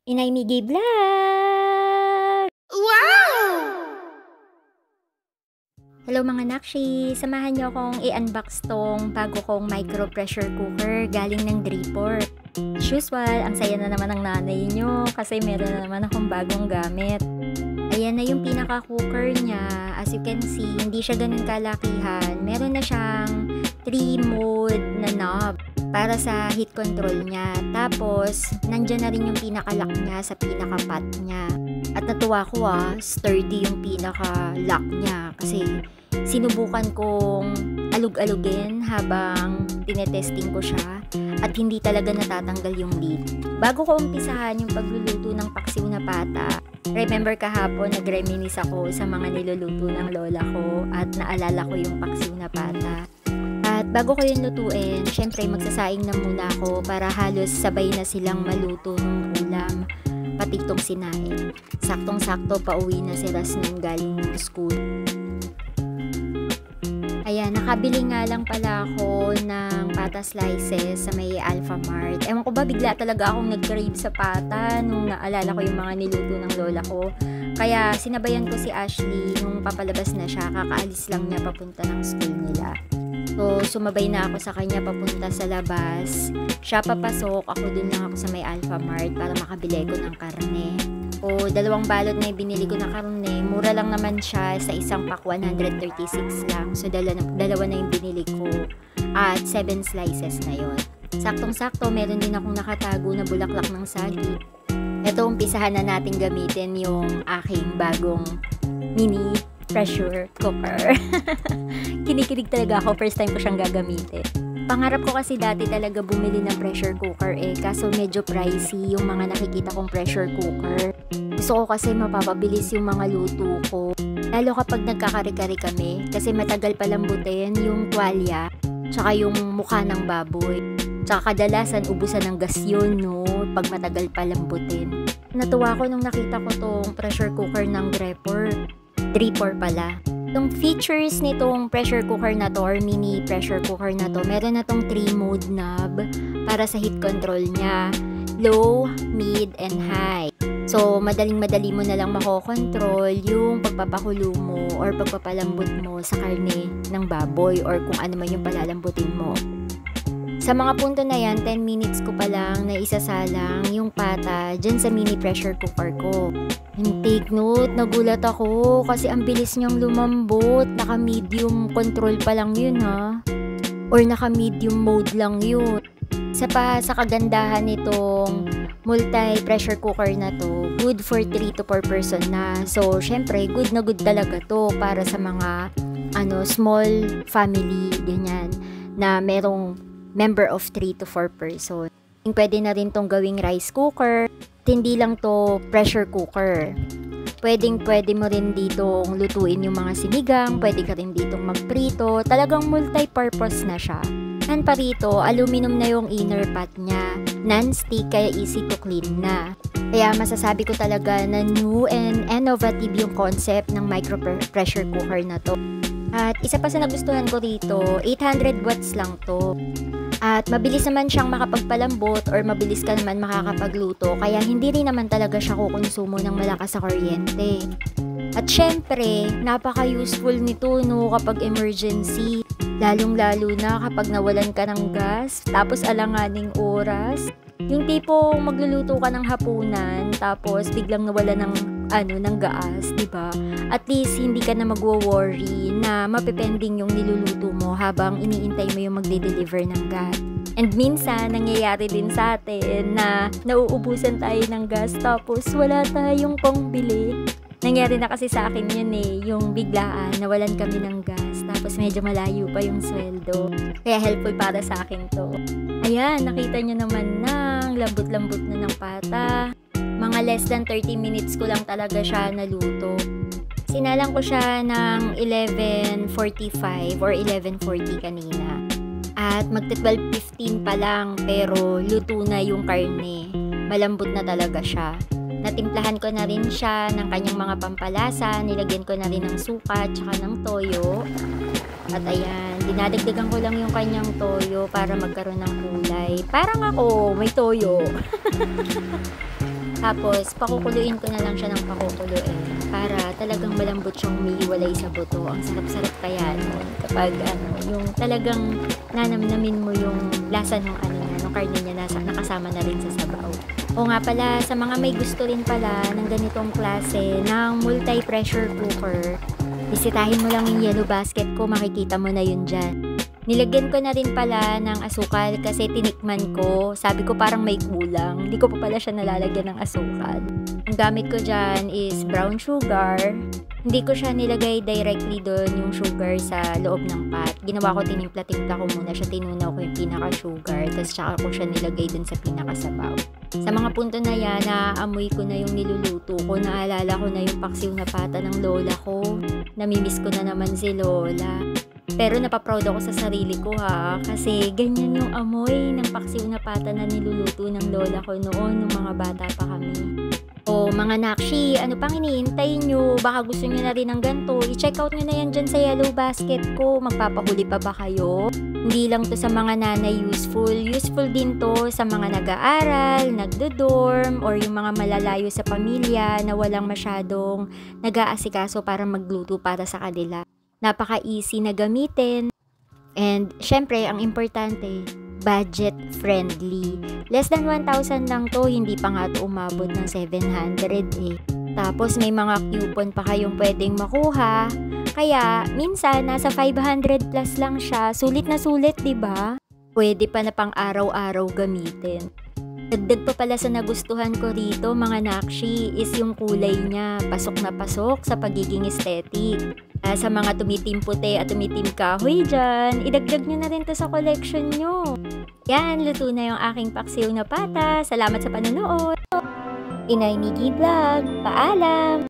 Inay Miggy Vlog! Wow! Hello mga nakshi! Samahan niyo akong i-unbox tong bago kong micro pressure cooker galing ng Dripor. As usual, ang saya na naman ng nanay niyo kasi meron na naman akong bagong gamit. Ayan na yung pinaka-cooker niya. As you can see, hindi siya ganun kalakihan. Meron na siyang 3-mode na knob para sa heat control niya. Tapos, nandyan na rin yung pinaka-lock niya sa pinaka-pot niya. At natuwa ko sturdy yung pinaka-lock niya kasi sinubukan kong alug-alugin habang tinetesting ko siya at hindi talaga natatanggal yung lid. Bago ko umpisahan yung pagluluto ng paksiw na pata, remember kahapon nag-reminisce ako sa mga niluluto ng lola ko at naalala ko yung paksiw na pata. At bago ko yun lutuin, syempre magsasaing na muna ako para halos sabay na silang maluto ng ulam, pati itong sinaing. Saktong-sakto pauwi na si Rasnin galing ng school. Ayan, nakabili nga lang pala ako ng pata slices sa may Alfamart. Ewan ko ba, bigla talaga akong nag-crave sa pata nung naalala ko yung mga niluto ng lola ko. Kaya sinabayan ko si Ashley nung papalabas na siya, kakaalis lang niya papunta ng school nila. So, sumabay na ako sa kanya papunta sa labas. Siya papasok, ako dun lang ako sa may Alfamart para makabili ko ng karne. O, 2 balot na yung binili ko na karne. Mura lang naman siya sa isang pack, 136 lang. So, dalawa na yung binili ko. At 7 slices na yon. Saktong-sakto, meron din akong nakatago na bulaklak ng sagi. Ito, umpisahan na natin gamitin yung aking bagong mini pressure cooker. Kinikilig talaga ako, first time ko siyang gagamitin. Pangarap ko kasi dati talaga bumili ng pressure cooker kaso medyo pricey yung mga nakikita kong pressure cooker. Gusto ko kasi mapapabilis yung mga luto ko. Lalo kapag nagkakare-kare kami kasi matagal palambutin yung tuwalya tsaka yung mukha ng baboy. Tsaka kadalasan ubusan ng gas yun, no? Pag matagal palambutin. Natuwa ko nung nakita ko tong pressure cooker ng Dripor pala. Itong features nitong pressure cooker na to or mini pressure cooker na to, meron na tong 3-mode knob para sa heat control niya. Low, mid, and high. So, madaling-madali mo na lang makokontrol yung pagpapakulo mo or pagpapalambot mo sa karne ng baboy or kung ano man yung palalambutin mo. Sa mga punto na yan, 10 minutes ko pa lang na isasalang yung pata dyan sa mini pressure cooker ko. And take note, nagulat ako kasi ang bilis niyang lumambot. Naka-medium control pa lang yun or naka-medium mode lang yun. Sa kagandahan nitong multi-pressure cooker na to, good for 3 to 4 person na. So, syempre, good na good talaga to para sa mga small family, ganyan, na merong member of 3 to 4 person. Pwede na rin tong gawing rice cooker. Hindi lang to pressure cooker. Pwede mo rin ditong lutuin yung mga sinigang. Pwede ka rin ditong magprito. Talagang multi-purpose na siya. And pa rito, aluminum na yung inner pot niya. Non-stick kaya easy to clean na. Kaya masasabi ko talaga na new and innovative yung concept ng micro pressure cooker na to. At isa pa sa nagustuhan ko rito, 800 watts lang to. At mabilis naman siyang makapagpalambot or mabilis ka naman makakapagluto kaya hindi rin naman talaga siya kukonsumo ng malakas sa kuryente. At syempre, napaka-useful nito kapag emergency. Lalong-lalo na kapag nawalan ka ng gas, tapos alanganing oras. Yung tipong magluluto ka ng hapunan, tapos biglang nawala ng gas, di ba? At least hindi ka na magwo-worry na mapepending yung niluluto mo habang iniintay mo yung magde-deliver ng gas. And minsan, nangyayari din sa atin na nauubusan tayo ng gas tapos wala tayong pangbili. Nangyari na kasi sa akin yun yung biglaan, nawalan kami ng gas, tapos medyo malayo pa yung sweldo. Kaya helpful para sa akin to. Ayan, nakita nyo naman na, lambot-lambot na ng pata. Mga less than 30 minutes ko lang talaga siya naluto. Sinalang ko siya ng 11:45 or 11:40 kanina. At magti-12:15 pa lang pero luto na yung karne. Malambot na talaga siya. Natimplahan ko na rin siya ng kanyang mga pampalasa, nilagyan ko na rin ng suka at saka ng toyo. At ayan, dinadagdagan ko lang yung kanyang toyo para magkaroon ng kulay. Parang ako, may toyo. Tapos, pakukuluin ko na lang siya ng pakukuluin para talagang malambot siyang umiiwalay sa buto. Ang sarap-sarap kaya nun kapag yung talagang nanamnamin mo yung lasa ng ng karne niya nakasama na rin sa sabaw. O nga pala, sa mga may gusto rin pala ng ganitong klase ng multi-pressure cooker, bisitahin mo lang yung yellow basket ko, makikita mo na yun dyan. Nilagyan ko na rin pala ng asukal kasi tinikman ko. Sabi ko parang may kulang. Hindi ko pa pala siya nalalagyan ng asukal. Ang gamit ko dyan is brown sugar. Hindi ko siya nilagay directly doon yung sugar sa loob ng pot. Ginawa ko, tinimpla-timpla ko muna siya. Tinunaw ko yung pinaka-sugar. Tapos tsaka ko siya nilagay doon sa pinaka-sabaw. Sa mga punto na yan, naaamoy ko na yung niluluto ko. Naalala ko na yung paksiw na pata ng lola ko. Namimiss ko na naman si lola. Pero napaproud ako sa sarili ko kasi ganyan yung amoy ng paksiw na pata na niluluto ng lola ko noon nung mga bata pa kami. O mga nakshi, ano pang iniintay nyo? Baka gusto nyo na rin ng ganito. I-check out nyo na yan dyan sa yellow basket ko. Magpapahuli pa ba kayo? Hindi lang to sa mga nanay useful. Useful din to sa mga nag-aaral, nagdo-dorm, or yung mga malalayo sa pamilya na walang masyadong nag-aasikaso para magluto para sa kanila. Napaka-easy na gamitin. And, syempre, ang importante, budget-friendly. Less than 1,000 lang to, hindi pa nga to umabot ng 700 eh. Tapos, may mga coupon pa kayong pwedeng makuha. Kaya, minsan, nasa 500 plus lang siya. Sulit na sulit, diba? Pwede pa na pang araw-araw gamitin. Dagdag pa pala sa nagustuhan ko rito, mga nakshi, is yung kulay niya. Pasok na pasok sa pagiging aesthetic. Sa mga tumitim puti at tumitim kahoy dyan, idagdag nyo na rin to sa collection nyo. Yan, luto na yung aking paksiw na pata. Salamat sa panonood. Inay Miggy Vlog, paalam!